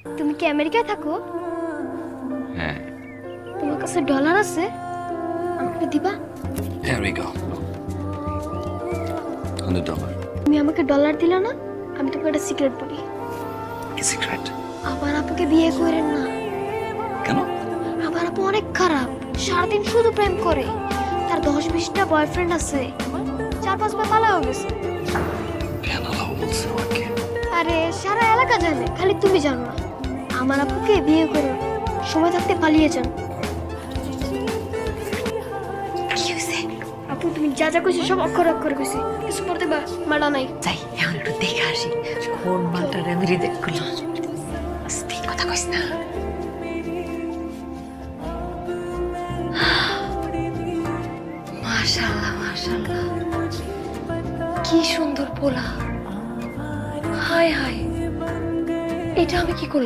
তুমি কি আমেরিকায় থাকো? হ্যাঁ। তোমার কাছে ডলার আছে? আমাকে দিবা? Here we go. $100. তুমি আমাকে ডলার দিলা না, আমি তোমাকে একটা সিক্রেট বলি। কি সিক্রেট? আমার আপুকে বিয়ে করেন না। কেন? আমার আপু অনেক খারাপ, সারাদিন শুধু প্রেম করে। তার 10-20টা বয়ফ্রেন্ড আছে, 4-5 বার পালাও গেছে। কেন লাভ বলছে আমাকে? আরে সারা এলাকা জানে, খালি তুমি জানো না। আমার আপুকে বিয়ে করো, সময় থাকতে পালিয়ে যান। কি হয়েছে? আপু তুমি যা যা কইছো সব অক্ষর অক্ষর কইছি, কিছু পড়তে বা মারা নাই। যাই এখন একটু দেখে আসি কোন মালটার আমি রিজেক্ট করলাম। আস্তে কথা কইস না। মাশাআল্লাহ মাশাআল্লাহ, কি সুন্দর পোলা। হায় হায়, এটা আমি কি করলাম?